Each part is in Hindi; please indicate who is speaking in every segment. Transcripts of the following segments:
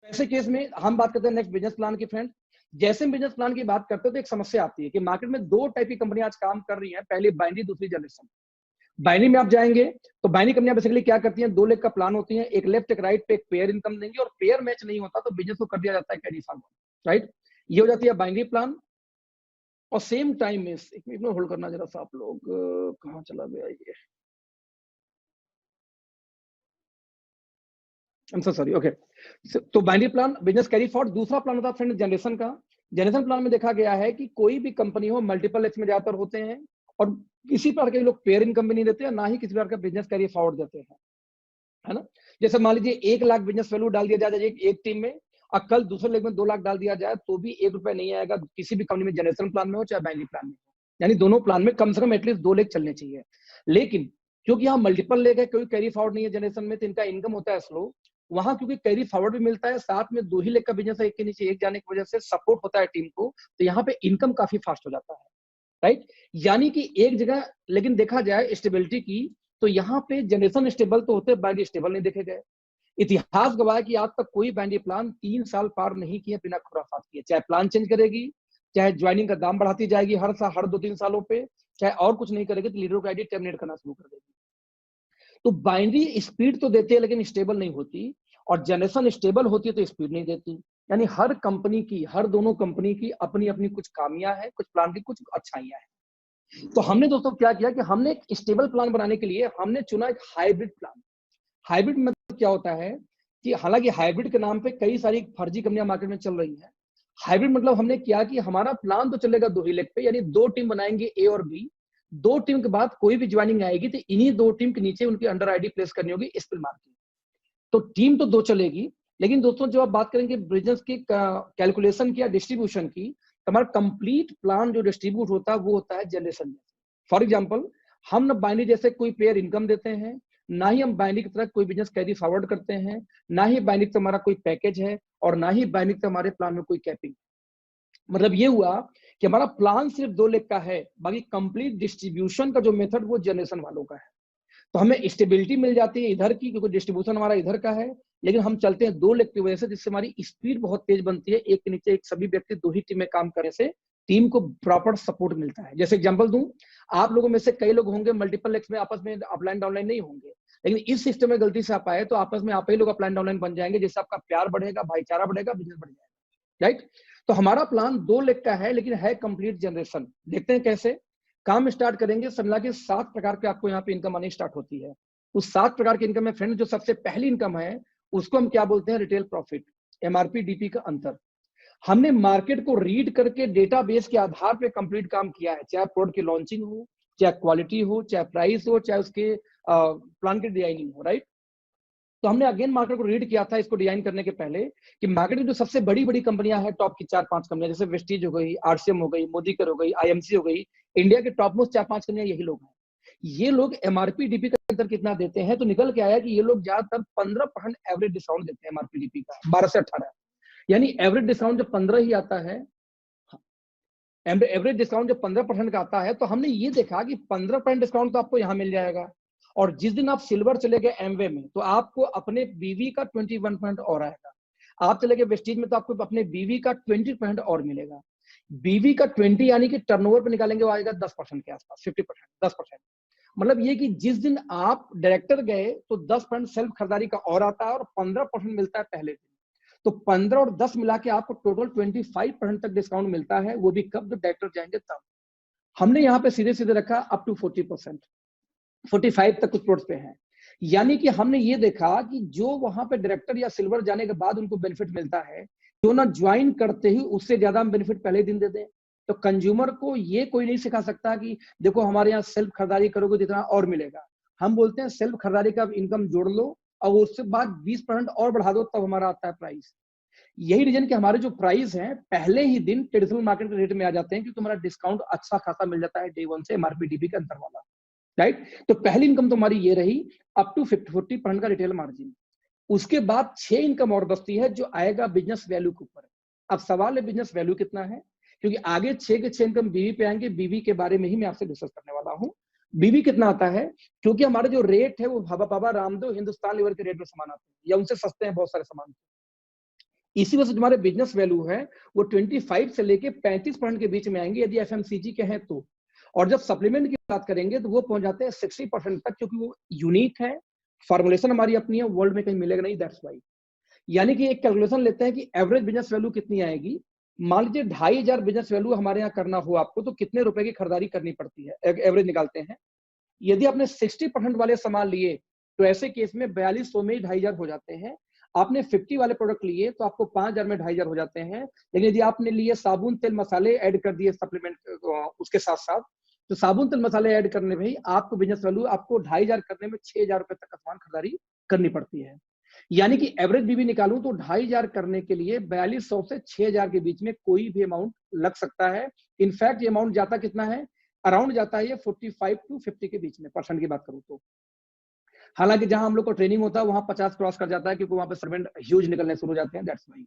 Speaker 1: ऐसे केस में हम बात करते हैं नेक्स्ट बिजनेस प्लान की फ्रेंड। जैसे बिजनेस प्लान की बात करते हैं तो एक समस्या आती है कि मार्केट में दो टाइप की कंपनी आज काम कर रही है, पहली बाइनरी, दूसरी जनरेशन। बाइनरी में आप जाएंगे तो बाइनरी कंपनियां बेसिकली क्या करती हैं, 2 लेग का प्लान होती है, एक लेफ्ट एक राइट पे एक पेयर इनकम देंगे, और पेयर मैच नहीं होता तो बिजनेस को कर दिया जाता है कैरी फॉरवर्ड, राइट। ये हो जाती है बाइनरी प्लान। और सेम टाइम में एक मिनट होल्ड करना जरा सा, आप लोग कहाँ चला गया ये, सॉरी, ओके। तो binary plan business carry forward. दूसरा प्लान होता है फ्रेंड जनरेशन का। जनरेशन प्लान में देखा गया है कि कोई भी कंपनी हो मल्टीपल एक्स में ज्यादातर होते हैं, और किसी प्रकार के लोग पेयर इनकम भी नहीं देते हैं, ना ही किसी प्रकार का बिजनेस कैरी फॉरवर्ड देते हैं, है ना। जैसे मान लीजिए 1 लाख बिजनेस वैल्यू डाल दिया जाए एक टीम में, और कल दूसरे लेग में 2 लाख डाल दिया जाए तो भी 1 रुपया नहीं आएगा, किसी भी कंपनी में जनरेशन प्लान में हो चाहे बाइनरी प्लान में हो। यानी दोनों प्लान में कम से कम एटलीस्ट 2 लेग चलने चाहिए। लेकिन क्योंकि यहाँ मल्टीपल लेग है, कोई कैरी फॉरवर्ड नहीं है जनरेशन में, तो इनका इनकम होता है स्लो। वहां क्योंकि कैरी फॉरवर्ड भी मिलता है, साथ में 2 ही लेग का बिजनेस है, एक के नीचे एक जाने की वजह से सपोर्ट होता है टीम को, तो यहाँ पे इनकम काफी फास्ट हो जाता है, राइट। यानी कि एक जगह लेकिन देखा जाए स्टेबिलिटी की, तो यहाँ पे जनरेशन स्टेबल तो होते, बाइनरी स्टेबल नहीं देखे गए। इतिहास गवाह है कि आज तक कोई बाइनरी प्लान 3 साल पार नहीं किए बिना खुराफात किए। चाहे प्लान चेंज करेगी, चाहे ज्वाइनिंग का दाम बढ़ाती जाएगी हर साल, हर 2-3 सालों पे, चाहे और कुछ नहीं करेगी तो लीडरों का आईडी टर्मिनेट करना शुरू कर देगी। तो बाइनरी स्पीड तो देती है लेकिन स्टेबल नहीं होती, और जनरेशन स्टेबल होती है तो स्पीड नहीं देती। यानी हर कंपनी की, हर दोनों कंपनी की अपनी अपनी कुछ खामियां हैं, कुछ प्लान की कुछ अच्छाइयां हैं। तो हमने दोस्तों क्या किया कि हमने एक स्टेबल प्लान बनाने के लिए हमने चुना एक हाइब्रिड प्लान। हाइब्रिड मतलब क्या होता है कि हालांकि हाइब्रिड के नाम पे कई सारी फर्जी कंपनियां मार्केट में चल रही हैं। हाइब्रिड मतलब हमने किया कि हमारा प्लान तो चलेगा 2 ही लेग पे, यानी 2 टीम बनाएंगे ए और बी। 2 टीम के बाद कोई भी ज्वाइनिंग आएगी तो इन्हीं 2 टीम के नीचे उनकी अंडर आईडी प्लेस करनी होगी स्पिल मार्केट। तो टीम तो 2 चलेगी, लेकिन दोस्तों जब आप बात करेंगे बिजनेस की कैलकुलेशन की या डिस्ट्रीब्यूशन की, तो हमारा कंप्लीट प्लान जो डिस्ट्रीब्यूट होता है वो होता है जनरेशन में। फॉर एग्जाम्पल, हम ना बाइनरी जैसे कोई पेयर इनकम देते हैं, ना ही हम बाइनरी की तरह कोई बिजनेस कैरी फॉरवर्ड करते हैं, ना ही बाइनरी से हमारा कोई पैकेज है, और ना ही बाइनरी से हमारे प्लान में कोई कैपिंग। मतलब ये हुआ कि हमारा प्लान सिर्फ 2 लेग का है, बाकी कंप्लीट डिस्ट्रीब्यूशन का जो मेथड वो जनरेशन वालों का है। तो हमें स्टेबिलिटी मिल जाती है इधर की, क्योंकि डिस्ट्रीब्यूशन हमारा इधर का है, लेकिन हम चलते हैं 2 लेग की वजह से, जिससे हमारी स्पीड बहुत तेज बनती है। एक के नीचे एक सभी व्यक्ति 2 ही टीम में काम करने से टीम को प्रॉपर सपोर्ट मिलता है। जैसे एग्जांपल दूं, आप लोगों में से कई लोग होंगे मल्टीपल लेग्स में आपस में अपलाइन डाउनलाइन नहीं होंगे, लेकिन इस सिस्टम में गलती से आप आए तो आपस में आप ही लोग अपलाइन डाउनलाइन बन जाएंगे, जिससे आपका प्यार बढ़ेगा, भाईचारा बढ़ेगा, बिजनेस बढ़ जाएगा, राइट। तो हमारा प्लान 2 लेग का है लेकिन है कंप्लीट जनरेशन। देखते हैं कैसे काम स्टार्ट करेंगे। समझा के 7 प्रकार के आपको यहाँ पे इनकम आनी स्टार्ट होती है। उस 7 प्रकार की इनकम में फ्रेंड जो सबसे पहली इनकम है उसको हम क्या बोलते हैं, रिटेल प्रॉफिट, एमआरपी डीपी का अंतर। हमने मार्केट को रीड करके डेटाबेस के आधार पे कंप्लीट काम किया है, चाहे प्रोडक्ट की लॉन्चिंग हो, चाहे क्वालिटी हो, चाहे प्राइस हो, चाहे उसके प्लान की डिजाइनिंग हो, राइट। तो हमने अगेन मार्केट को रीड किया था इसको डिजाइन करने के पहले कि मार्केट में जो सबसे बड़ी बड़ी कंपनियां हैं, टॉप की 4-5 कंपनियां, जैसे वेस्टीज हो गई, आरसीएम हो गई, मोदीकर हो गई, आईएमसी हो गई, इंडिया के टॉप मोस्ट 4-5 कंपनियां यही लोग हैं। ये लोग एमआरपी डीपी का अंतर कितना देते हैं, तो निकल के आया कि ये लोग ज्यादातर 15% एवरेज डिस्काउंट देते हैं एमआरपी डीपी का, 12 से 18। यानी एवरेज डिस्काउंट जब 15 ही आता है, एवरेज डिस्काउंट जब 15% का आता है, तो हमने ये देखा कि 15% डिस्काउंट तो आपको यहाँ मिल जाएगा, और जिस दिन आप सिल्वर चले गए एमवे में तो आपको अपने बीवी का 21% और आएगा। आप चले गए वेस्टीज में तो आपको अपने बीवी का 20% और मिलेगा। बीवी का 20 यानी कि टर्नओवर पे निकालेंगे वो आएगा 10% के आसपास, 50%, 10%। मतलब ये कि जिस दिन आप डायरेक्टर गए तो 10% सेल्फ खरीदारी का और आता है, और 15% मिलता है पहले दिन। तो 15 और 10 मिला के आपको टोटल 25% तक डिस्काउंट मिलता है, वो भी कब जब डायरेक्टर जाएंगे तब। हमने यहाँ पे सीधे सीधे रखा अप टू 40%, 45 तक कुछ प्रोडक्ट्स पे है। यानी कि हमने ये देखा कि जो वहां पे डायरेक्टर या सिल्वर जाने के बाद उनको बेनिफिट मिलता है, तो ना ज्वाइन करते ही उससे ज्यादा हम बेनिफिट पहले दिन दे दें। तो कंज्यूमर को ये कोई नहीं सिखा सकता कि देखो हमारे यहाँ सेल्फ खरीदारी करोगे जितना और मिलेगा। हम बोलते हैं सेल्फ खरीदारी का इनकम जोड़ लो और उससे बाद 20% और बढ़ा दो, तब हमारा आता है प्राइस। यही रीजन कि हमारे जो प्राइस हैं पहले ही दिन ट्रेडिशनल मार्केट के रेट में आ जाते हैं, क्योंकि हमारा डिस्काउंट अच्छा खासा मिल जाता है डे 1 से एमआरपी डीपी के अंतर वाला, राइट। तो पहली इनकम तो हमारी ये रही अप टू 40% का रिटेल मार्जिन। उसके बाद 6 इनकम और बचती है जो आएगा बिजनेस वैल्यू के ऊपर। अब सवाल है बिजनेस वैल्यू कितना है, क्योंकि आगे 6 के 6 इनकम बीवी पे आएंगे, बीवी के बारे में ही मैं आपसे डिस्कस करने वाला हूँ। बीवी कितना आता है, क्योंकि हमारे जो रेट है वो बाबा रामदेव हिंदुस्तान लीवर के रेट में सामान आते हैं या उनसे सस्ते हैं बहुत सारे सामान। इसी वजह से तुम्हारे बिजनेस वैल्यू है वो 25 से लेके 35% के बीच में आएंगे यदि एफएमसीजी के हैं तो। और जब सप्लीमेंट की बात करेंगे तो वो पहुंच जाते हैं 60% तक, क्योंकि वो यूनिक है, फॉर्मुलेशन हमारी अपनी है, वर्ल्ड में कहीं मिलेगा नहीं, दैट्स वाई। यानी कि एक कैलकुलेशन लेते हैं कि एवरेज बिजनेस वैल्यू कितनी आएगी। मान लीजिए 2500 बिजनेस वैल्यू हमारे यहाँ करना हो आपको, तो कितने रुपए की खरीदारी करनी पड़ती है, एवरेज निकालते हैं। यदि आपने 60% वाले सामान लिए तो ऐसे केस में 4200 में ही 2500 हो जाते हैं। आपने 50 वाले प्रोडक्ट लिए तो आपको 5000 में 2500 हो जाते हैं। लेकिन यदि आपने लिए साबुन तेल मसाले ऐड कर दिए सप्लीमेंट उसके साथ साथ, तो साबुन तेल मसाले ऐड करने में ही आपको बिजनेस वैल्यू आपको 2500 करने में 6000 रुपए तक का सामान खरीदारी करनी पड़ती है। यानी कि एवरेज बीवी निकालूं तो 2500 करने के लिए 4200 से 6000 के बीच में कोई भी अमाउंट लग सकता है। इनफैक्ट ये अमाउंट जाता कितना है, अराउंड जाता है ये 45 टू 50 के बीच में, परसेंट की बात करूं तो। हालांकि जहां हम लोग को ट्रेनिंग होता है वहां 50 क्रॉस कर जाता है, क्योंकि वहां पे सर्वेंट ह्यूज निकलने शुरू हो जाते हैं, दैट्स वाई।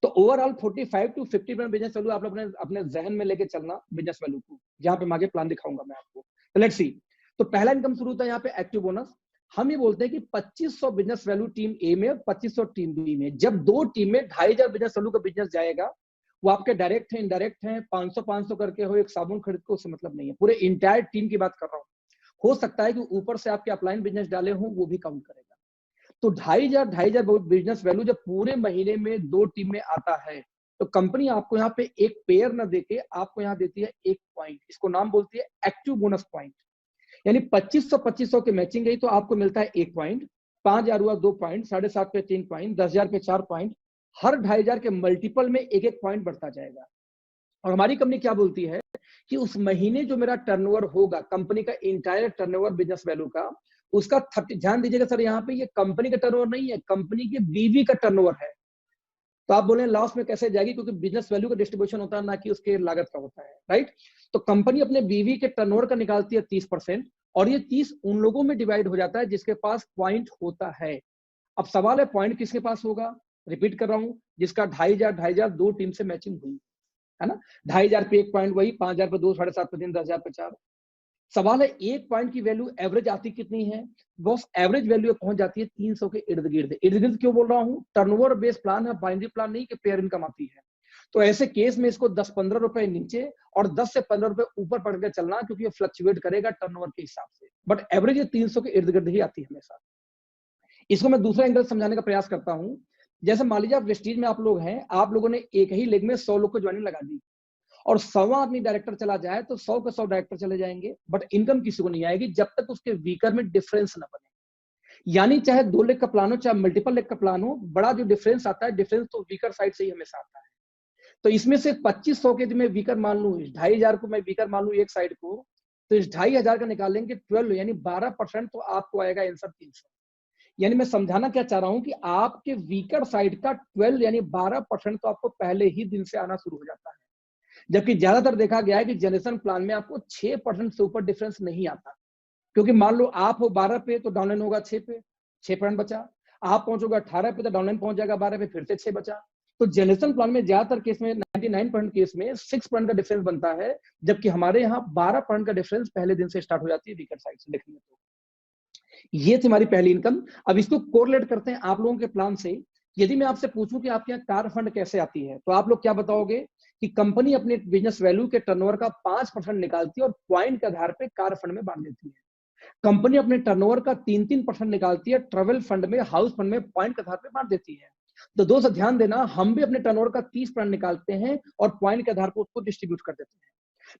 Speaker 1: तो ओवरऑल 45 टू 50% बिजनेस वैल्यू आप लोग अपने जहन में लेके चलना बिजनेस वैल्यू को, जहां पे आगे प्लान दिखाऊंगा मैं आपको। तो लेट्स सी। तो पहला इनकम शुरू होता है यहाँ पे एक्टिव बोनस। हम ये बोलते हैं कि 2500 बिजनेस वैल्यू टीम ए में और 2500 टीम बी में। जब दो टीम में 2500 बिजनेस वैल्यू का बिजनेस जाएगा, वो आपके डायरेक्ट है इनडायरेक्ट है, 500 करके हो एक साबुन खरीद को, उससे मतलब नहीं है, पूरे इंटायर टीम की बात कर रहा हूँ। हो सकता है कि ऊपर से आपके अपलाइन बिजनेस डाले हो, वो भी काउंट करेगा। तो 2500 बिजनेस वैल्यू जब पूरे महीने में दो टीम में आता है, तो कंपनी आपको यहाँ पे एक पेयर न देके आपको यहाँ देती है एक पॉइंट, इसको नाम बोलती है एक्टिव बोनस पॉइंट। यानी 2500 की मैचिंग गई तो आपको मिलता है एक पॉइंट, 5000 हुआ 2 पॉइंट, 7.5 पे 3 पॉइंट, 10,000 पे 4 पॉइंट, हर 2500 के मल्टीपल में एक एक पॉइंट बढ़ता जाएगा। और हमारी कंपनी क्या बोलती है कि उस महीने जो मेरा टर्नओवर होगा, कंपनी का इंटायर टर्नओवर बिजनेस वैल्यू का, उसका 30, ध्यान दीजिएगा सर, यहाँ पे ये कंपनी का टर्नओवर नहीं है, कंपनी के बीवी का टर्नओवर है। तो आप बोले लॉस में कैसे जाएगी, क्योंकि बिजनेस वैल्यू का डिस्ट्रीब्यूशन होता है, ना कि उसके लागत का होता है, राइट। तो कंपनी अपने बीवी के टर्नओवर का निकालती है 30%, और ये 30 उन लोगों में डिवाइड हो जाता है जिसके पास पॉइंट होता है। अब सवाल है पॉइंट किसके पास होगा, रिपीट कर रहा हूं, जिसका 2500 दो टीम से मैचिंग हुई है ना। 2500 पे एक पॉइंट, वही 5000 पे 2, 7.5 पे 3, 10,000 पे 4। सवाल है एक पॉइंट की वैल्यू एवरेज आती कितनी है, बॉस एवरेज वैल्यू पहुंच जाती है 300 के इर्द गिर्द। इर्द गिर्द क्यों बोल रहा हूं, टर्नओवर बेस्ड प्लान है, बाइनरी प्लान नहीं कि पेयर इनकम आती है। तो ऐसे केस में इसको 10-15 रुपए नीचे और 10 से 15 रुपए ऊपर पड़ के चलना, क्योंकि ये फ्लक्चुएट करेगा टर्नओवर के हिसाब से, बट एवरेज 300 के इर्द गिर्द ही आती है हमेशा। इसको मैं दूसरा एंगल समझाने का प्रयास करता हूं। जैसे मान लीजिए आप वेस्टीज में आप लोग हैं, आप लोगों ने एक ही लेग में 100 लोग को ज्वाइनिंग लगा दी, और 100 आदमी डायरेक्टर चला जाए तो 100 के 100 डायरेक्टर चले जाएंगे, बट इनकम किसी को नहीं आएगी जब तक उसके वीकर में डिफरेंस ना बने। यानी चाहे 2 लेग का प्लान हो, चाहे मल्टीपल लेग का प्लान हो, बड़ा जो डिफरेंस आता है, डिफरेंस तो वीकर साइड से ही हमेशा आता है। तो इसमें से 2500 के मैं वीकर मान लू, 2500 को मैं वीकर मान लू एक साइड को, तो इस 2500 का निकालेंगे 12, यानी 12%, तो आपको आएगा आंसर 300। यानी मैं समझाना क्या चाह रहा हूं कि आपके वीकर साइड का 12 यानी 12% तो आपको पहले ही दिन से आना शुरू हो जाता है। जबकि ज्यादातर देखा गया है कि जनरेशन प्लान में आपको 6% से ऊपर डिफरेंस नहीं आता, क्योंकि मान लो आप हो 12 पे तो डाउनलाइन होगा 6 पे, 6% बचा। आप पहुंचोगे 18 पे तो डाउनलाइन पहुंच जाएगा 12 पे, फिर से 6 बचा। तो जनरेशन प्लान में ज्यादातर केस में 99% केस में 6% का डिफरेंस बनता है, जबकि हमारे यहाँ 12% का डिफरेंस पहले दिन से स्टार्ट हो जाती है वीकर साइड से देखने में। तो ये थी हमारी पहली इनकम। अब इसको कोरिलेट करते हैं आप लोगों के प्लान से। यदि मैं आपसे पूछूं कि आपके यहाँ कार फंड कैसे आती है, तो आप लोग क्या बताओगे कि कंपनी अपने बिजनेस वैल्यू के टर्नओवर का 5% निकालती है और पॉइंट के आधार पे कार फंड में बांट देती है। कंपनी अपने टर्नओवर का 3% निकालती है ट्रेवल फंड में, हाउस फंड में, पॉइंट के आधार पे बांट देती है। तो दोस्तों ध्यान देना, हम भी अपने टर्नओवर का 30% निकालते हैं और पॉइंट के आधार पर उसको डिस्ट्रीब्यूट कर देते हैं।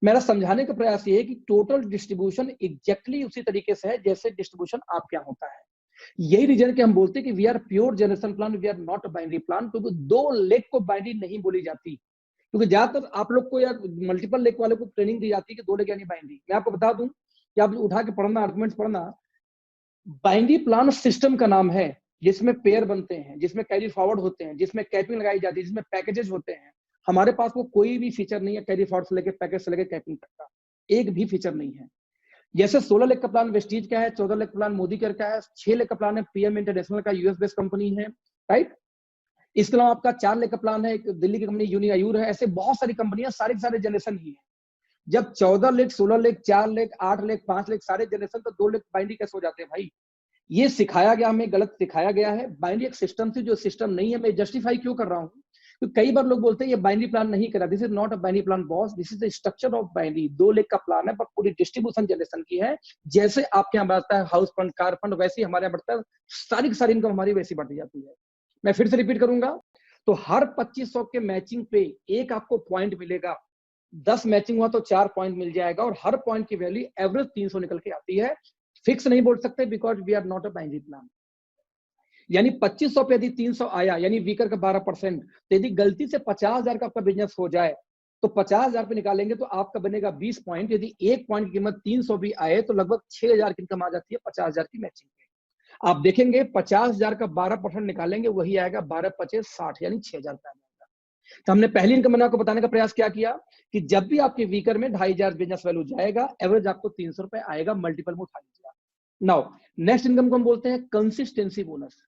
Speaker 1: मेरा समझाने का प्रयास ये है कि टोटल डिस्ट्रीब्यूशन एग्जैक्टली उसी तरीके से है जैसे डिस्ट्रीब्यूशन आपके यहाँ होता है। यही रीजन के हम बोलते हैं कि we are pure generation plan, we are not binary plan, क्योंकि 2 लेग को बाइनरी नहीं बोली जाती। क्योंकि ज्यादातर आप लोग को या मल्टीपल लेग वाले को ट्रेनिंग दी जाती है कि 2 लेग यानी बाइनरी। मैं आपको बता दूं कि आप उठा के पढ़ना, आर्गुमेंट्स पढ़ना, बाइनरी प्लान सिस्टम का नाम है जिसमें पेयर बनते हैं, जिसमें कैरी फॉरवर्ड होते हैं, जिसमें कैपिंग लगाई जाती है, जिसमें पैकेजेस होते हैं। हमारे पास वो कोई भी फीचर नहीं है कैरी फॉरवर्ड से लेकर पैकेज से लेकर कैपिंग तक का, एक भी फीचर नहीं है। जैसे 16 लेग का प्लान वेस्टीज का है, 14 लेग का प्लान मोदी केयर का है, 6 लेग का प्लान है पीएम इंटरनेशनल का, यूएस बेस्ड कंपनी है, राइट। इसके अलावा आपका 4 लेग का प्लान है, दिल्ली की कंपनी यूनिआयूर है। ऐसे बहुत सारी कंपनियां, सारे जनरेशन ही है। जब 14 leg, 16 leg, 4 leg, 8 leg, 5 leg सारे जनरेशन, तो 2 लेग बाइनरी कैसे हो जाते हैं भाई? ये सिखाया गया, हमें गलत सिखाया गया है। बाइनरी एक सिस्टम थी जो सिस्टम नहीं है। मैं जस्टिफाई क्यों कर रहा हूँ तो कई बार लोग बोलते हैं ये बाइनरी प्लान नहीं करा, this is not a binary plan boss, this is the structure of binary. 2 लेख का प्लान है पर पूरी डिस्ट्रीब्यूशन जनरेशन की है। जैसे आपके यहाँ बढ़ता है हाउस फंड, कार फंड, वैसे ही हमारे यहाँ बढ़ता है, सारी की सारी इनकम हमारी वैसी बढ़ती जाती है। मैं फिर से रिपीट करूंगा, तो हर 2500 के मैचिंग पे एक आपको पॉइंट मिलेगा, 10 मैचिंग हुआ तो 4 पॉइंट मिल जाएगा, और हर पॉइंट की वैल्यू एवरेज 300 निकल के आती है। फिक्स नहीं बोल सकते because we are not a binary plan. यानी 2500 पे यदि 300 आया, यानी वीकर का 12%, तो यदि गलती से 50,000 का आपका बिजनेस हो जाए तो 50,000 पे निकालेंगे तो आपका बनेगा 20 पॉइंट। यदि एक पॉइंट की कीमत 300 भी आए तो लगभग 6,000 की इनकम आ जाती है 50,000 की मैचिंग पे। आप देखेंगे 50,000 का 12% निकालेंगे, वही आएगा 12×5 = 60, यानी 6,000 पे आ जाएगा। तो हमने पहली इनकम मैंने आपको बताने का प्रयास क्या किया कि जब भी आपके वीकर में 2,500 बिजनेस वैल्यू जाएगा, एवरेज आपको 300 रुपए आएगा, मल्टीपल में उठा लीजिएगा। नाउ नेक्स्ट इनकम को हम बोलते हैं कंसिस्टेंसी बोनस।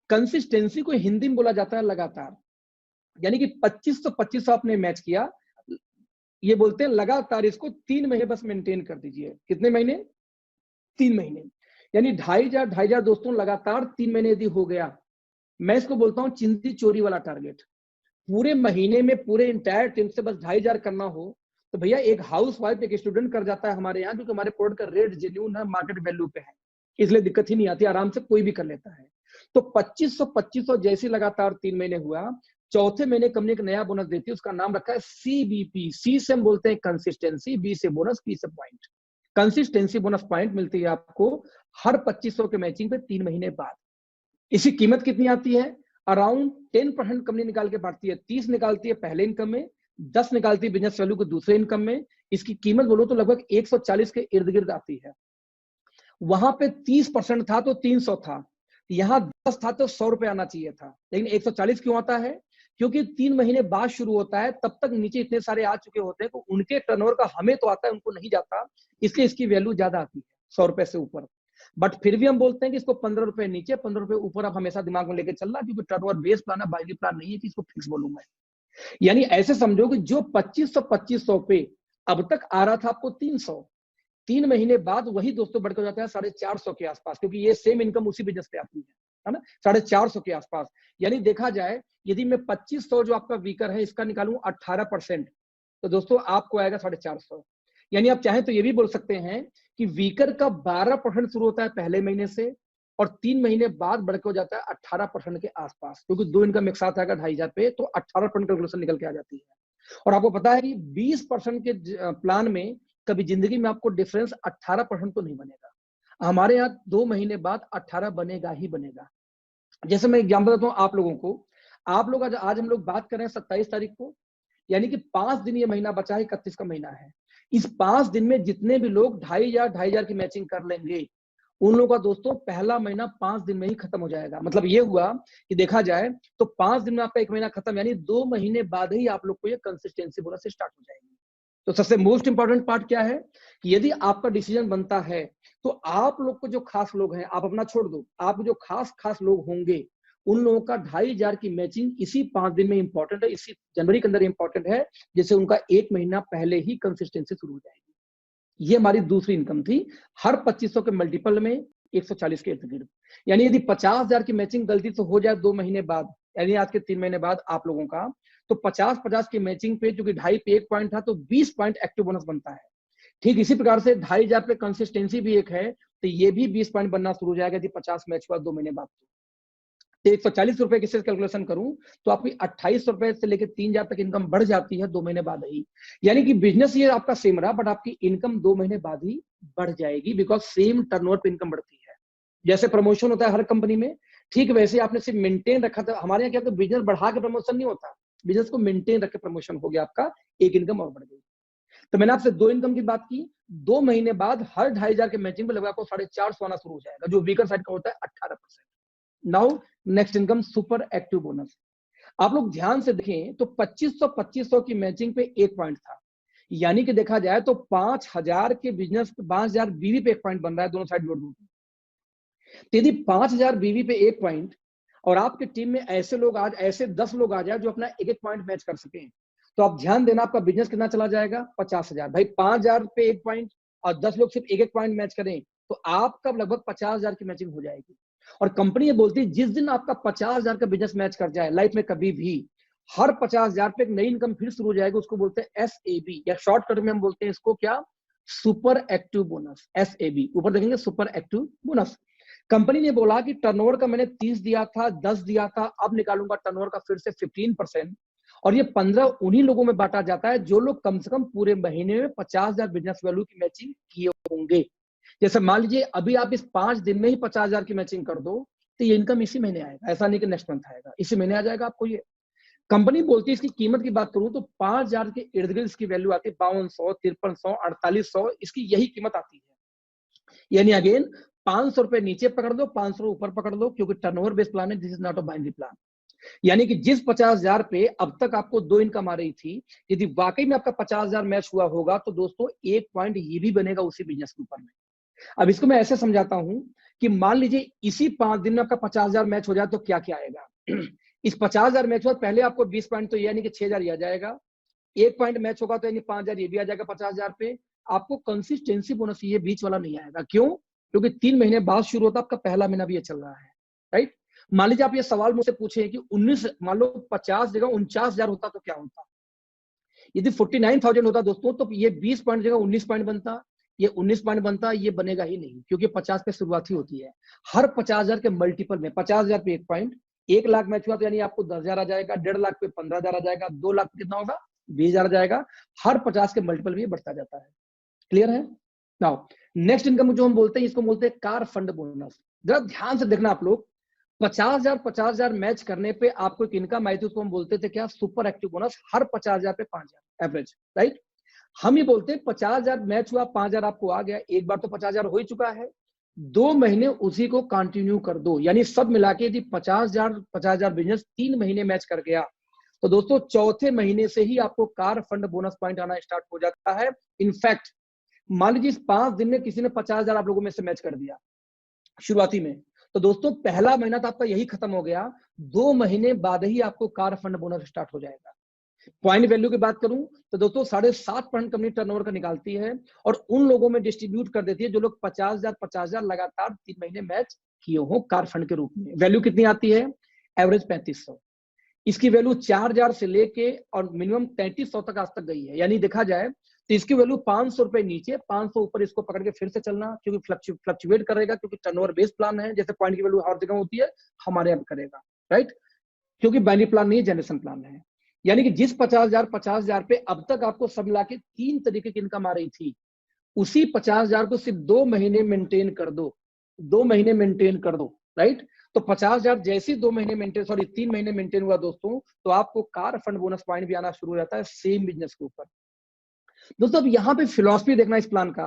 Speaker 1: कंसिस्टेंसी को हिंदी में बोला जाता है लगातार, यानी कि 2500 आपने मैच किया, ये बोलते हैं लगातार इसको 3 महीने बस मेंटेन कर दीजिए। कितने महीने? 3 महीने, यानी 2,500 दोस्तों लगातार 3 महीने यदि हो गया, मैं इसको बोलता हूं चिंदी चोरी वाला टारगेट। पूरे महीने में पूरे इंटायर टीम से बस 2,500 करना हो तो भैया एक हाउस वाइफ, एक स्टूडेंट कर जाता है हमारे यहाँ, क्योंकि हमारे प्रोडक्ट का रेट जेन्युइन है, मार्केट वैल्यू पे है, इसलिए दिक्कत ही नहीं आती, आराम से कोई भी कर लेता है। तो 2500 जैसे लगातार 3 महीने हुआ, चौथे महीने कंपनी एक नया बोनस देती है, उसका नाम रखा है CBP। सी से हम बोलते हैं कंसिस्टेंसी, बी से बोनस, पी से पॉइंट। कंसिस्टेंसी बोनस पॉइंट मिलती है आपको हर 2500 के मैचिंग पे 3 महीने बाद। इसकी कीमत कितनी आती है? अराउंड 10% कंपनी निकाल के बांटती है, 30 निकालती है पहले इनकम में, 10 निकालती है बिजनेस वैल्यू को दूसरे इनकम में। इसकी कीमत बोलो तो लगभग 140 के इर्द गिर्द आती है। वहां पे 30% था तो 300 था, यहां 10 था तो 100 रुपए आना चाहिए था, लेकिन 140 क्यों आता है? क्योंकि 3 महीने बाद शुरू होता है, तब तक नीचे इतने सारे आ चुके होते हैं तो उनके टर्नओवर का हमें तो आता है, उनको नहीं जाता, इसलिए इसकी वैल्यू ज्यादा आती है 100 रुपए से ऊपर। बट फिर भी हम बोलते हैं कि इसको 15 रुपए नीचे 15 रुपए ऊपर आप हमेशा दिमाग में लेके चलना, क्योंकि टर्नओवर बेस प्लान है, बाइनरी प्लान नहीं है कि इसको फिक्स बोलूंगा। यानी ऐसे समझो कि जो 2500 पे अब तक आ रहा था आपको 300, 3 महीने बाद वही दोस्तों बढ़ कर जाता है 450 के आसपास, क्योंकि ये सेम इनकम उसी बिजनेस पे आती है ना, 450 के आसपास। यानी देखा जाए यदि मैं 2500 जो आपका वीकर है इसका निकालूं 18%, तो दोस्तों आपको आएगा 450। यानी आप चाहें तो ये भी बोल सकते हैं कि वीकर का 12% शुरू होता है पहले महीने से, और 3 महीने बाद बढ़कर हो जाता है 18% के आसपास, क्योंकि 2 इनकम एक साथ आएगा 2,500 पे, तो 18% कैलकुलेशन निकल के आ जाती है। और आपको पता है कि 20% के प्लान में कभी जिंदगी में आपको डिफरेंस 18% तो नहीं बनेगा, हमारे यहाँ 2 महीने बाद 18 बनेगा ही बनेगा। जैसे मैं एग्जाम्पल देता हूँ आप लोगों को, आप लोग आज हम लोग बात कर रहे हैं 27 तारीख को, यानी कि 5 दिन ये महीना बचा है, 31 का महीना है। इस 5 दिन में जितने भी लोग 2,500 की मैचिंग कर लेंगे, उन लोगों का दोस्तों पहला महीना 5 दिन में ही खत्म हो जाएगा। मतलब ये हुआ कि देखा जाए तो 5 दिन में आपका 1 महीना खत्म, यानी 2 महीने बाद ही आप लोग को ये कंसिस्टेंसी बोनस स्टार्ट हो जाएगी। तो सबसे मोस्ट इंपॉर्टेंट पार्ट क्या है कि यदि आपका डिसीजन बनता है तो आप लोग को जो खास लोग हैं, आप अपना छोड़ दो, आप जो खास लोग होंगे उन लोगों का 2,500 की मैचिंग इसी 5 दिन में इंपॉर्टेंट है, इसी जनवरी के अंदर इंपॉर्टेंट है, जिससे उनका 1 महीना पहले ही कंसिस्टेंसी शुरू हो जाएगी। ये हमारी दूसरी इनकम थी, हर 2500 के मल्टीपल में 140 के इर्द गिर्द। यानी यदि 50,000 की मैचिंग गलती से हो जाए 2 महीने बाद, यानी आज के 3 महीने बाद आप लोगों का, तो 50-50 की मैचिंग पे, जो कि 2.5 पे 1 पॉइंट था, तो 20 पॉइंट एक्टिव बोनस बनता है। ठीक इसी प्रकार से 2,500 पे कंसिस्टेंसी भी एक है, तो ये भी 20 पॉइंट बनना शुरू हो जाएगा यदि 50 मैच हुआ 2 महीने बाद। तो 140 रुपए की कैलकुलेशन करूं तो आपकी 28 रुपए से लेकर 3,000 तक इनकम बढ़ जाती है 2 महीने बाद ही। यानी कि बिजनेस ये आपका सेम रहा, बट आपकी इनकम 2 महीने बाद ही बढ़ जाएगी, बिकॉज सेम टर्नओवर पे इनकम बढ़ती है। जैसे प्रमोशन होता है हर कंपनी में, ठीक वैसे आपने सिर्फ मेंटेन रखा था। हमारे यहाँ क्या, तो बिजनेस बढ़ा के प्रमोशन नहीं होता, बिजनेस को मेंटेन रख के प्रमोशन हो गया, आपका एक इनकम और बढ़ गई। तो मैंने आपसे 2 इनकम की बात की, 2 महीने बाद हर 2,500 के मैचिंग पे लगभग आपको 450 आना शुरू हो जाएगा, जो वीकर साइड का होता है 18%। Now next income super active bonus. आप लोग ध्यान से देखें तो 2500 की मैचिंग पे 1 पॉइंट था, यानी कि देखा जाए तो 5,000 के बिजनेस पे 5,000 बीवी पे 1 पॉइंट बन रहा है, दोनों साइड जोड़ दो। तो यदि 5,000 बीवी पे 1 पॉइंट, और आपकी टीम में ऐसे लोग आज ऐसे 10 लोग आ जाए जो अपना 1-1 पॉइंट मैच कर सकें, तो आप ध्यान देना आपका बिजनेस कितना चला जाएगा, 50,000। भाई 5,000 पे 1 पॉइंट और 10 लोग सिर्फ 1-1 पॉइंट मैच करें तो आपका लगभग 50,000 की मैचिंग हो जाएगी। और कंपनी ये बोलती है जिस दिन आपका 50,000 का बिजनेस मैच कर जाए, लाइफ में कभी भी हर 50,000 पे एक नई इनकम फिर शुरू हो जाएगी, उसको बोलते हैं SAB, या शॉर्टकट में हम बोलते हैं इसको क्या, सुपर एक्टिव बोनस, SAB। ऊपर देखेंगे सुपर एक्टिव बोनस। कंपनी ने बोला कि टर्नओवर का मैंने 30 दिया था, 10 दिया था, अब निकालूंगा टर्नओवर का फिर से 15%, और ये 15 उन्हीं लोगों में बांटा जाता है जो लोग कम से कम पूरे महीने में 50,000 बिजनेस वैल्यू की मैचिंग किए होंगे। जैसे मान लीजिए अभी आप इस 5 दिन में ही 50,000 की मैचिंग कर दो, तो ये इनकम इसी महीने आएगा, ऐसा नहीं कि नेक्स्ट मंथ आएगा, इसी महीने आ जाएगा आपको ये। कंपनी बोलती है, इसकी कीमत की बात करूं तो 5,000 के इर्द गिर्द इसकी वैल्यू आती है, 5200, 5300, 4800, इसकी यही कीमत आती है। यानी अगेन 500 रुपए नीचे पकड़ दो, 500 ऊपर पकड़ दो, क्योंकि टर्नओवर बेस्ड प्लान है, this is not a binary plan. यानी कि जिस 50,000 पे अब तक आपको 2 इनकम आ रही थी, यदि वाकई में आपका 50,000 मैच हुआ होगा तो दोस्तों एक पॉइंट ये भी बनेगा उसी बिजनेस के ऊपर में। अब इसको मैं ऐसे समझाता हूं कि मान लीजिए इसी 5 दिन में आपका 50,000 मैच हो जाए तो क्या क्या आएगा। इस 50,000 मैच हुआ, पहले आपको 20 पॉइंट तो यानी कि 6,000 आ जाएगा, एक पॉइंट मैच होगा तो यानी 5,000 ये भी आ जाएगा 50,000 पे। आपको कंसिस्टेंसी बोनस ये बीच वाला नहीं आएगा, क्यों? क्योंकि 3 महीने बाद शुरू होता, आपका पहला महीना भी ये चल रहा है, राइट। मान लीजिए आप ये सवाल मुझसे पूछे कि 19, मान लो 50 जगह 49,000 होता तो क्या होता। यदि 49,000 होता दोस्तों तो ये 20 पॉइंट जगह 19 पॉइंट बनता, ये 19 पॉइंट बनता, ये बनेगा ही नहीं, क्योंकि 50 पे शुरुआत ही होती है। हर 50,000 के मल्टीपल में 50,000 पे एक पॉइंट, 1 लाख मैच हुआ तो यानी आपको 10,000 आ जाएगा, 1.5 लाख पे 15,000 आ जाएगा, 2 लाख पे कितना होगा, 20,000 आ जाएगा। हर 50 के मल्टीपल में बढ़ता जाता है। क्लियर है? नाउ नेक्स्ट इनकम जो हम बोलते हैं, इसको बोलते हैं कार फंड बोनस। जरा ध्यान से देखना आप लोग, 50,000 मैच करने पे आपको एक इनकम आई थी, उसको हम बोलते थे क्या, सुपर एक्टिव बोनस। हर 50,000 पे 5,000 एवरेज, राइट। हम ये बोलते हैं 50,000 मैच हुआ, 5,000 आपको आ गया, एक बार तो 50,000 हो ही चुका है, 2 महीने उसी को कंटिन्यू कर दो। यानी सब मिला के यदि 50,000 बिजनेस 3 महीने मैच कर गया तो दोस्तों चौथे महीने से ही आपको कार फंड बोनस पॉइंट आना स्टार्ट हो जाता है। इनफैक्ट मान लीजिए इस 5 दिन में किसी ने 50,000 आप लोगों में से मैच कर दिया शुरुआती में, तो दोस्तों पहला महीना तो आपका यही खत्म हो गया, 2 महीने बाद ही आपको कार फंड बोनस स्टार्ट हो जाएगा। पॉइंट वैल्यू की बात करूं तो दोस्तों 7.5% कंपनी टर्नओवर का निकालती है और उन लोगों में डिस्ट्रीब्यूट कर देती है जो लोग 50,000 लगातार 3 महीने मैच किए हो कार फंड के रूप में। वैल्यू कितनी आती है? एवरेज 3500। इसकी वैल्यू 4,000 से लेके और मिनिमम 3300 तक आज तक गई है। यानी देखा जाए तो इसकी वैल्यू 500 रुपए नीचे, 500 ऊपर इसको पकड़ के फिर से चलना, क्योंकि फ्लक्चुएट करेगा, क्योंकि टर्नओवर बेस्ड प्लान है। जैसे पॉइंट की वैल्यू हर जगह होती है, हमारे यहाँ करेगा, राइट, क्योंकि बाइनरी प्लान नहीं, जनरेशन प्लान है। यानी कि जिस 50,000 पे अब तक आपको सब मिला के 3 तरीके की इनकम आ रही थी, उसी 50,000 को सिर्फ 2 महीने मेंटेन कर दो, 2 महीने मेंटेन कर दो, राइट। तो 50,000 जैसे 2 महीने मेंटेन, सॉरी 3 महीने मेंटेन हुआ दोस्तों, तो आपको कार फंड बोनस पॉइंट भी आना शुरू हो जाता है सेम बिजनेस के ऊपर। दोस्तों अब यहाँ पे फिलॉसफी देखना इस प्लान का,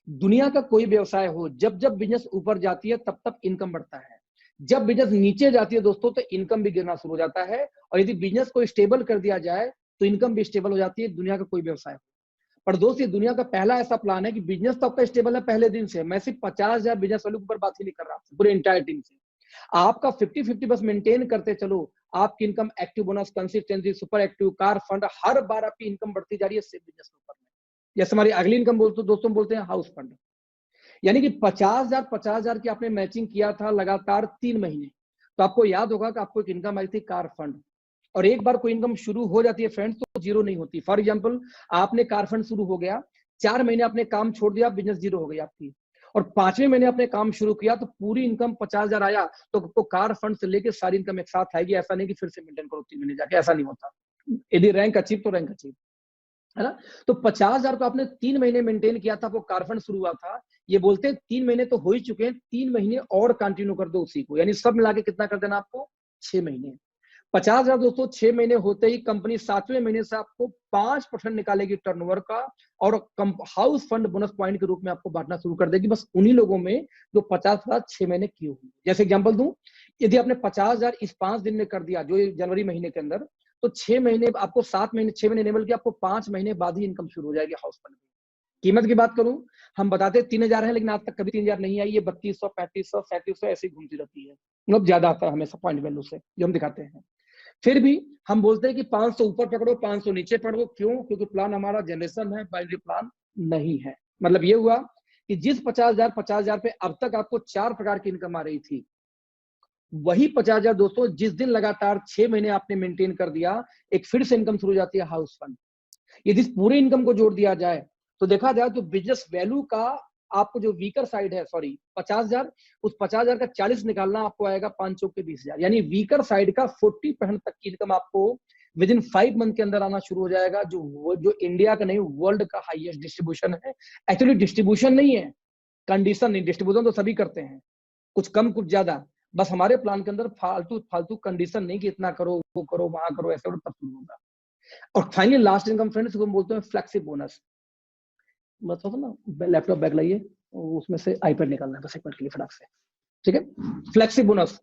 Speaker 1: दुनिया का कोई व्यवसाय हो, जब जब बिजनेस ऊपर जाती है तब तब इनकम बढ़ता है, जब बिजनेस नीचे जाती है दोस्तों तो इनकम भी गिरना शुरू हो जाता है। और यदि बिजनेस को स्टेबल कर दिया जाए तो इनकम भी स्टेबल हो जाती है, दुनिया का कोई व्यवसाय हो। पर दोस्त ये दुनिया का पहला ऐसा प्लान है कि बिजनेस तो आपका स्टेबल है पहले दिन से। मैं सिर्फ 50,000 बिजनेस वालों के ऊपर बात ही नहीं कर रहा, पूरे इंटायर टीम से। आपका 50-50 बस मेंटेन करते चलो, आपकी income, active bonus, consistency, super active, car fund, हर बार आपकी इनकम बढ़ती जा रही है सेम बिजनेस के ऊपर में। जैसे हमारी अगली इनकम दोस्तों बोलते हैं हाउस फंड। यानी कि 50,000 की आपने मैचिंग किया था लगातार 3 महीने, तो आपको याद होगा कि आपको एक इनकम आई थी कार फंड। और एक बार कोई इनकम शुरू हो जाती है फ्रेंड्स तो जीरो नहीं होती। फॉर एग्जांपल आपने कार फंड शुरू हो गया, 4 महीने आपने काम छोड़ दिया, बिजनेस जीरो हो गई आपकी, और 5वें महीने आपने काम शुरू किया तो पूरी इनकम 50,000 आया, तो आपको कार फंड से लेके सारी इनकम एक साथ आएगी। ऐसा नहीं कि फिर से मेंटेन करो 3 महीने जाके, ऐसा नहीं होता। यदि रैंक अचीव तो रैंक अचीव, है ना। तो 50,000 को आपने 3 महीने मेंटेन किया था, वो कारफंड शुरू हुआ था। ये बोलते हैं 3 महीने तो हो ही चुके हैं, 3 महीने और कंटिन्यू कर दो उसी को, यानी सब मिला के कितना कर देना आपको, 6 महीने। 50,000 दोस्तों 6 महीने होते ही कंपनी 7वें महीने से आपको 5% निकालेगी टर्नओवर का, और हाउस फंड बोनस पॉइंट के रूप में आपको बांटना शुरू कर देगी, बस उन्हीं लोगों में जो 50,000 6 महीने किए होंगे। जैसे एग्जांपल दूं, यदि आपने 50,000 इस 5 दिन में कर दिया, जो जनवरी महीने के अंदर, तो 6 महीने आपको 7 महीने 6 महीने इनेबल किया, आपको 5 महीने बाद ही इनकम शुरू हो जाएगी हाउस फंड में। कीमत की बात करूं, हम बताते 3,000 है, लेकिन आज तक कभी 3,000 नहीं आई। ये 3200, 3500, 3700 ऐसे ही घूमती रहती है, मतलब ज्यादा आता है हमेशा पॉइंट वैल्यू से जो हम दिखाते हैं। फिर भी हम बोलते हैं कि 500 ऊपर पकड़ो, 500 नीचे पकड़ो। क्यों? क्योंकि प्लान हमारा जनरेशन है, बाइनरी प्लान नहीं है। मतलब ये हुआ कि जिस 50,000 पे अब तक आपको 4 प्रकार की इनकम आ रही थी, वही 50,000 दोस्तों जिस दिन लगातार 6 महीने आपने मेंटेन कर दिया, एक फिर से इनकम शुरू हो जाती है हाउस फंड। यदि इस पूरे इनकम को जोड़ दिया जाए तो देखा जाए तो बिजनेस वैल्यू का आपको जो वीकर साइड है, सॉरी 50,000, उस 50,000 का 40 निकालना आपको आएगा 5 चौक के 20,000, यानी वीकर साइड का 40% तक की इनकम आपको विद इन 5 मंथ के अंदर आना शुरू हो जाएगा, जो इंडिया का नहीं वर्ल्ड का हाईएस्ट डिस्ट्रीब्यूशन है। एक्चुअली डिस्ट्रीब्यूशन नहीं है, कंडीशन नहीं, डिस्ट्रीब्यूशन तो सभी करते हैं, कुछ कम कुछ ज्यादा, बस हमारे प्लान के अंदर फालतू फालतू कंडीशन नहीं कि इतना करो वो करो वहां करो ऐसे तब होगा। और फाइनली लास्ट इनकम फ्रेंड्स को हम बोलते हैं फ्लेक्सी बोनस। मतलब ना लैपटॉप बैग लाइए, उसमें से आईपैड निकालना है बस 1 मिनट के लिए फटाक से, ठीक है। फ्लेक्सी बोनस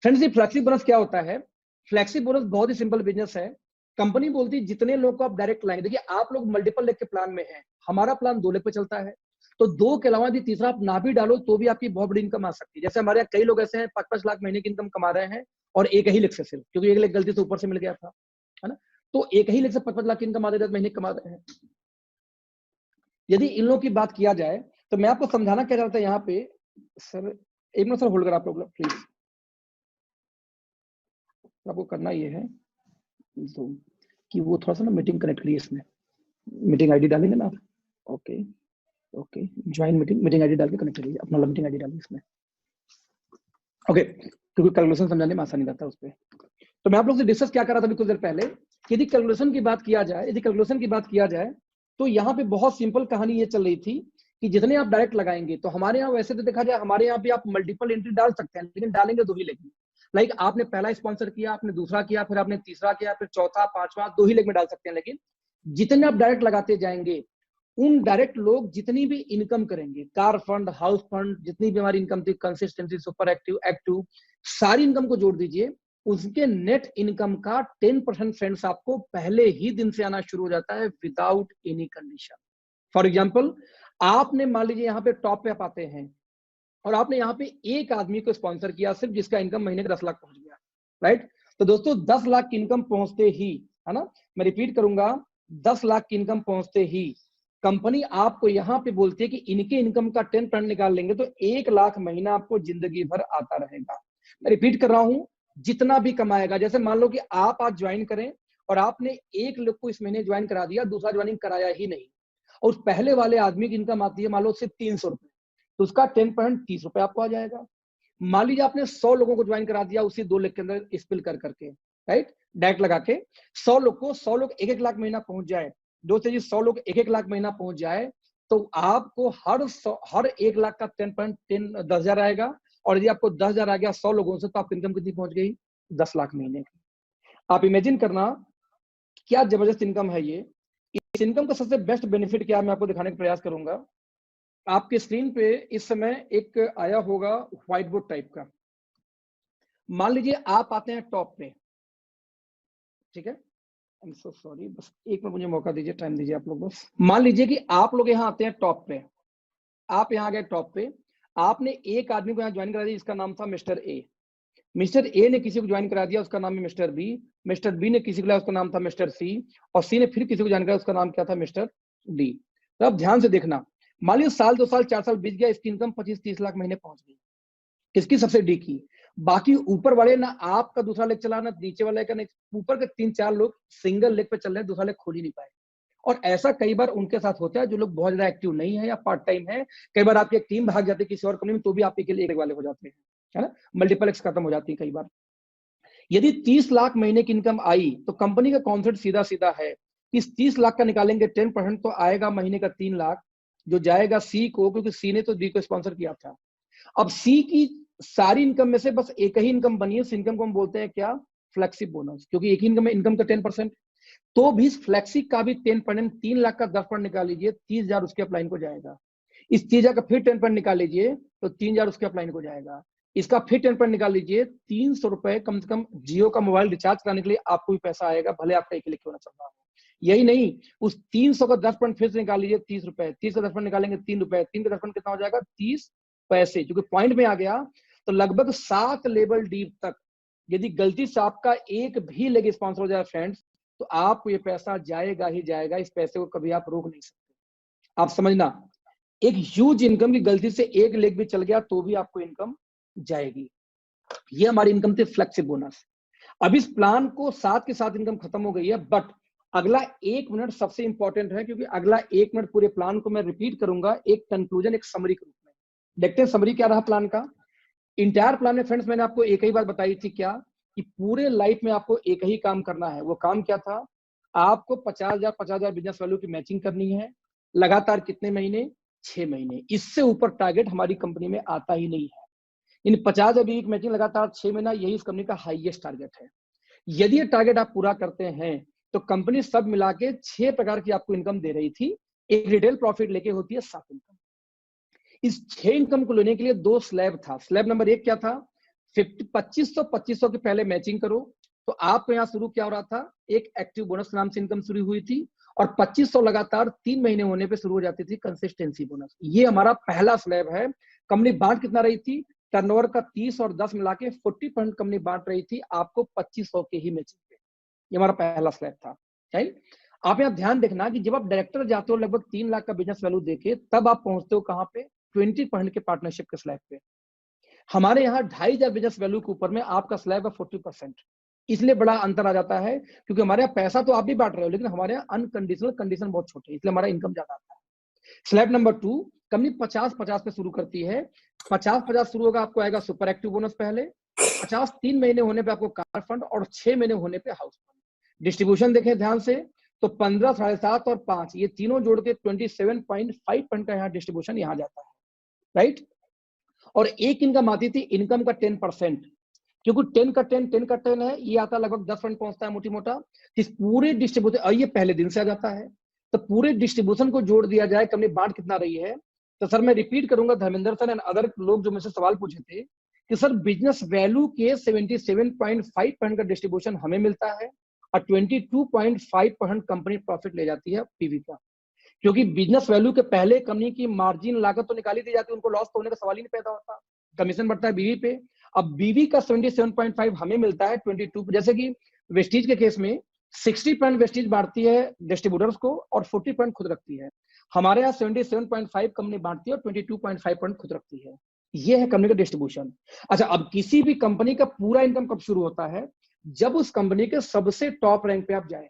Speaker 1: फ्रेंड्स, ये फ्लेक्सी बोनस क्या होता है? फ्लेक्सी बोनस बहुत ही सिंपल बिजनेस है। कंपनी बोलती है जितने लोग को आप डायरेक्ट लाएंगे, देखिए आप लोग मल्टीपल लेग के प्लान में हैं, हमारा प्लान 2 लेग पे चलता है, तो 2 के अलावा भी तीसरा आप ना भी डालो तो भी आपकी बहुत बड़ी इनकम आ सकती है। जैसे हमारे यहाँ कई लोग ऐसे हैं 5-5 लाख महीने की इनकम कमा रहे हैं और एक ही लेग से सिर्फ, क्योंकि एक लेग गलती से ऊपर से मिल गया था, है ना, तो एक ही लेग से 5-5 लाख की इनकम आधे महीने कमा रहे हैं। यदि इन लोगों की बात किया जाए तो मैं आपको समझाना क्या चाहता है यहाँ पे, सर 1 मिनट सर होल्ड कर आप लोग प्लीज, आपको करना ये है तो कि वो थोड़ा सा ना मीटिंग कनेक्ट करिए, इसमें मीटिंग आईडी डालेंगे ना आप, okay okay, join meeting ID डाल के कनेक्ट करिए, अपना मीटिंग आईडी डालिए इसमें, ओके, क्योंकि कैलकुलेशन समझाने में आसानी रहता है उस पर। तो मैं आप लोग से डिस्कस क्या कर रहा था अभी कुछ देर पहले, यदि कैलकुलेशन की बात किया जाए, तो यहाँ पे बहुत सिंपल कहानी ये चल रही थी कि जितने आप डायरेक्ट लगाएंगे, तो हमारे यहाँ वैसे तो देखा जाए हमारे यहाँ पे आप मल्टीपल एंट्री डाल सकते हैं, लेकिन डालेंगे 2 ही लेग में। लाइक आपने पहला स्पॉन्सर किया, आपने दूसरा किया, फिर आपने तीसरा किया, फिर चौथा, पांचवा, 2 ही लेग में डाल सकते हैं। लेकिन जितने आप डायरेक्ट लगाते जाएंगे, उन डायरेक्ट लोग जितनी भी इनकम करेंगे, कार फंड, हाउस फंड, जितनी भी हमारी इनकम थी, कंसिस्टेंसी, सुपर एक्टिव, एक्टिव, सारी इनकम को जोड़ दीजिए, उसके नेट इनकम का 10% फ्रेंड्स आपको पहले ही दिन से आना शुरू हो जाता है without any condition. For example, आपने मान लीजिए यहाँ पे टॉप पे आप आते हैं और आपने यहाँ पे एक आदमी को स्पॉन्सर किया सिर्फ, जिसका इनकम महीने का 10 लाख पहुंच गया, राइट। तो दोस्तों 10 लाख की इनकम पहुंचते ही, है ना, मैं रिपीट करूंगा, 10 लाख की इनकम पहुंचते ही कंपनी आपको यहाँ पे बोलती है कि इनके इनकम का 10% निकाल लेंगे तो 1 लाख महीना आपको जिंदगी भर आता रहेगा। मैं रिपीट कर रहा हूं, जितना भी कमाएगा, जैसे मान लो कि आप आज ज्वाइन करें और आपने एक लोग को इस महीने ज्वाइन करा दिया, दूसरा ज्वाइनिंग कराया ही नहीं, और पहले वाले आदमी की इनकम आती है मान लो सिर्फ 300 रुपए, तो उसका 10% 30 रुपए आपको आ जाएगा। मान लीजिए आपने 100 लोगों को ज्वाइन करा दिया उसी 2 लेग के अंदर स्पिल कर करके, राइट, डायरेक्ट लगा के 100 लोग 1-1 लाख महीना पहुंच जाए, दोस्तों जी 100 लोग 1-1 लाख महीना पहुंच जाए, तो आपको हर 1 लाख का 10,000 आएगा, और यदि आपको 10,000 आ गया 100 लोगों से, तो आपकी इनकम कितनी पहुंच गई? 10 लाख महीने की। आप इमेजिन करना क्या जबरदस्त इनकम है ये। इस इनकम का सबसे बेस्ट बेनिफिट क्या है, मैं आपको दिखाने का प्रयास करूंगा। आपके स्क्रीन पे इस समय एक आया होगा व्हाइट बोर्ड टाइप का, मान लीजिए आप आते हैं टॉप पे, ठीक है, आई एम सो सॉरी, बस 1 मिनट मुझे मौका दीजिए, टाइम दीजिए आप लोग बस। मान लीजिए कि आप लोग यहाँ आते हैं टॉप पे, आप यहाँ गए टॉप पे, आपने एक आदमी को यहाँ ज्वाइन करा दिया जिसका नाम था मिस्टर ए, मिस्टर ए ने किसी को ज्वाइन करा दिया, उसका नाम है मिस्टर बी, मिस्टर बी ने किसी को लाया, उसका नाम था मिस्टर सी, और सी ने फिर किसी को ज्वाइन करा, उसका नाम क्या था? Mister D. तो अब ध्यान से देखना, मान लीजिए साल 2 साल 4 साल बीत गया, इसकी इनकम 25-30 लाख महीने पहुंच गई, किसकी? सबसे डी की। बाकी ऊपर वाले ना आपका दूसरा लेग चला, ना नीचे वाले का, ऊपर के 3-4 लोग सिंगल लेग पे चल रहे हैं, दूसरा लेग खोल ही नहीं पाए। और ऐसा कई बार उनके साथ होता है जो लोग बहुत ज्यादा एक्टिव नहीं है या पार्ट टाइम है, कई बार आपकी एक टीम भाग जाती है किसी और कंपनी में, तो भी आप के लिए एक वाले हो जाते हैं, है ना, मल्टीपल एक्स खत्म हो जाती है कई बार। यदि 30 लाख महीने की इनकम आई, तो कंपनी का कॉन्सेप्ट सीधा सीधा है, इस 30 लाख का निकालेंगे 10%, तो आएगा महीने का 3 लाख, जो जाएगा सी को, क्योंकि सी ने तो डी को स्पॉन्सर किया था। अब सी की सारी इनकम में से बस एक ही इनकम बनी है, उस इनकम को हम बोलते हैं क्या? फ्लेक्सी बोनस, क्योंकि एक ही इनकम है, इनकम का 10%, तो भी फ्लेक्सी का भी 10%, 3 लाख का 10% निकाल लीजिए, 30,000 उसके अपलाइन को जाएगा। इस 30,000 का फिर 10% निकाल लीजिए, तो 3,000 उसके अपलाइन को जाएगा। इसका फिर 10% निकाल लीजिए, 300 रुपए कम से कम जियो का मोबाइल रिचार्ज कराने के लिए आपको भी पैसा आएगा, भले आपका एक क्लिक क्यों ना चल रहा हो। यही नहीं, उस 300 का 10% फिर से निकाल लीजिए, 30 रुपए, 30 का 10% निकालेंगे 3 रुपए, 3 का 10% कितना हो जाएगा? 30 पैसे, क्योंकि पॉइंट में आ गया। तो लगभग 7 लेवल डीप तक यदि गलती से आपका एक भी लेग स्पॉन्सर हो जाए फ्रेंड्स, तो आपको ये पैसा जाएगा ही जाएगा, इस पैसे को कभी आप रोक नहीं सकते। आप समझना, एक ह्यूज इनकम की गलती से एक लेग भी चल गया तो भी आपको इनकम जाएगी। ये हमारी इनकम थी फ्लेक्सिबल बोनस। अब इस प्लान को साथ के साथ इनकम खत्म हो गई है, बट अगला 1 मिनट सबसे इंपॉर्टेंट है, क्योंकि अगला 1 मिनट पूरे प्लान को मैं रिपीट करूंगा एक कंक्लूजन, एक समरी के रूप में। देखते हैं समरी क्या रहा प्लान का। इंटायर प्लान में फ्रेंड्स मैंने आपको एक ही बात बताई थी, क्या कि पूरे लाइफ में आपको एक ही काम करना है। वो काम क्या था? आपको 50,000 बिजनेस वैल्यू की मैचिंग करनी है। लगातार कितने महीने? 6 महीने। इससे ऊपर टारगेट हमारी कंपनी में आता ही नहीं है। इन 50,000 की मैचिंग लगातार 6 महीना, यही इस कंपनी का हाईएस्ट टारगेट है। यदि ये टारगेट आप पूरा करते हैं तो कंपनी सब मिला के 6 प्रकार की आपको इनकम दे रही थी। एक रिटेल प्रॉफिट लेके होती है 7 इनकम। इस 6 इनकम को लेने के लिए 2 स्लैब था। स्लैब नंबर 1 क्या था? 2500 के पहले मैचिंग करो। तो आपको यहाँ शुरू क्या हो रहा था? एक एक्टिव बोनस नाम से इनकम शुरू हुई थी, और 2500 लगातार 3 महीने होने पे शुरू हो जाती थी कंसिस्टेंसी बोनस। ये हमारा पहला स्लैब है। कंपनी बांट कितना रही थी? टर्नओवर का 30 और 10 मिला के 40% कंपनी बांट रही थी आपको 2500 के ही मैचिंग पे। ये हमारा पहला स्लैब था, राइट। आप यहाँ ध्यान देखना कि जब आप डायरेक्टर जाते हो लगभग 3 लाख का बिजनेस वैल्यू देके, तब आप पहुंचते हो कहां पे? 20% के पार्टनरशिप के स्लैब पे। हमारे यहाँ 2,500 बिजनेस वैल्यू के ऊपर में आपका स्लैब है 40%। इसलिए बड़ा अंतर आ जाता है, क्योंकि हमारे यहाँ पैसा तो आप भी बांट रहे हो, लेकिन हमारे यहाँ अनकंडीशनल कंडीशन बहुत छोटे, इसलिए हमारा इनकम ज्यादा आता है। स्लैब नंबर 2, कंपनी 50-50 पे शुरू करती है। 50-50 शुरू होगा, आपको आएगा सुपर एक्टिव बोनस पहले, 50 3 महीने होने पे आपको कार फंड, और 6 महीने होने पे हाउस फंड। डिस्ट्रीब्यूशन देखें ध्यान से, तो 15, 7.5 और 5, ये तीनों जोड़ के 27.5% का यहाँ डिस्ट्रीब्यूशन यहाँ जाता है, राइट। और एक इनकम आती थी इनकम का 10%, क्योंकि 10 का 10 है, ये आता लगभग 10% पहुंचता है मोटी मोटा। इस पूरे डिस्ट्रीब्यूशन, और ये पहले दिन से आ जाता है, तो पूरे डिस्ट्रीब्यूशन को जोड़ दिया जाए, कंपनी बांट कितना रही है। तो सर मैं रिपीट करूंगा, धर्मेंद्र सर एंड अदर लोग जो मुझसे सवाल पूछे थे कि सर बिजनेस वैल्यू के 77.5% का डिस्ट्रीब्यूशन हमें मिलता है, और 22.5% कंपनी प्रॉफिट ले जाती है पीवी का। क्योंकि बिजनेस वैल्यू के पहले कंपनी की मार्जिन लागत तो निकाली दी जाती है, उनको लॉस तो होने का सवाल ही नहीं पैदा होता, कमीशन बढ़ता है बीवी पे। अब बीवी का 77.5 हमें मिलता है 22, जैसे कि वेस्टीज के केस में 60% वेस्टीज बांटती है डिस्ट्रीब्यूटर्स को, और 40% खुद रखती है। हमारे यहाँ 77.5 कंपनी बांटती है और 22.5% खुद रखती है। ये है कंपनी का डिस्ट्रीब्यूशन। अच्छा, अब किसी भी कंपनी का पूरा इनकम कब शुरू होता है? जब उस कंपनी के सबसे टॉप रैंक पे आप जाए।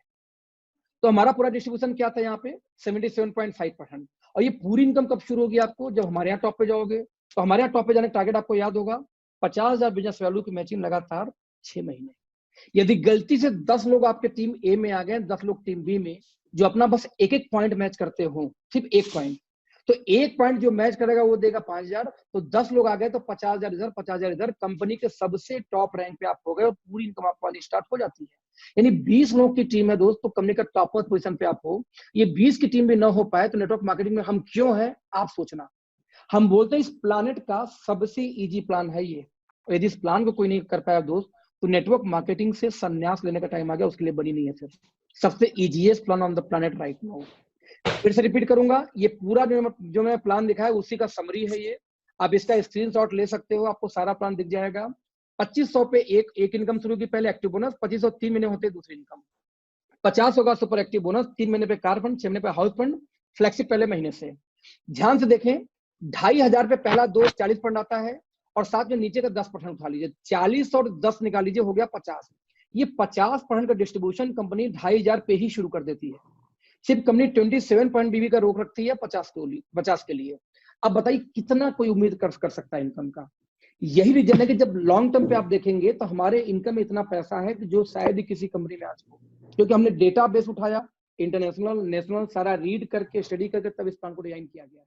Speaker 1: तो हमारा पूरा डिस्ट्रीब्यूशन क्या था यहाँ पे? 77.5%। और ये पूरी इनकम कब शुरू होगी आपको? जब हमारे यहाँ टॉप पे जाओगे। तो हमारे यहाँ टॉप पे जाने का टारगेट आपको याद होगा, 50,000 बिजनेस वैल्यू की मैचिंग लगातार 6 महीने। यदि गलती से 10 लोग आपके टीम ए में आ गए, 10 लोग टीम बी में, जो अपना बस एक एक पॉइंट मैच करते हो, सिर्फ एक पॉइंट, तो एक पॉइंट जो मैच करेगा वो देगा 5,000। तो 10 लोग आ गए तो 50,000 इधर, 50,000 इधर, कंपनी के सबसे टॉप रैंक पे आप हो गए, और पूरी इनकम आपको वाली स्टार्ट हो जाती है। यानी 20 लोग की टीम है दोस्त, तो कंपनी का टॉपर पोजीशन पे आप हो। ये 20 की टीम भी ना हो पाए तो नेटवर्क मार्केटिंग में हम क्यों है, आप सोचना। हम बोलते हैं इस प्लानेट का सबसे इजी प्लान है ये। और यदि इस प्लान को कोई नहीं कर पाया दोस्त, तो नेटवर्क मार्केटिंग से संन्यास लेने का टाइम आ गया, उसके लिए बनी नहीं है। फिर सबसे easiest plan on the planet right now. फिर से रिपीट करूंगा, ये पूरा जो मैं प्लान दिखा है उसी का समरी है ये। आप इसका स्क्रीनशॉट ले सकते हो, आपको सारा प्लान दिख जाएगा। 2500 पे एक इनकम शुरू की पहले एक्टिव बोनस, 2500 3 महीने होते दूसरी इनकम। 50 होगा सुपर एक्टिव बोनस, 3 महीने पे कार फंड, 6 महीने पे हाउस फंड, फ्लेक्सिब पहले महीने से। ध्यान से देखें, 2,500 पे पहला 40% आता है, और साथ में नीचे का 10% उठा लीजिए, 40 और 10 निकाल लीजिए, हो गया 50। ये 50% का डिस्ट्रीब्यूशन कंपनी 2,500 पे ही शुरू कर देती है। सिर्फ कंपनी 27 बीवी का रोक रखती है 50 के लिए। अब बताइए कितना कोई उम्मीद कर सकता है इनकम का। यही रीजन है कि जब लॉन्ग टर्म पे आप देखेंगे तो हमारे इनकम में इतना पैसा है कि जो शायद ही किसी कंपनी में आज हो, क्योंकि हमने डेटा बेस उठाया, इंटरनेशनल नेशनल सारा रीड करके स्टडी करके तब इस प्लान को डिजाइन किया गया है।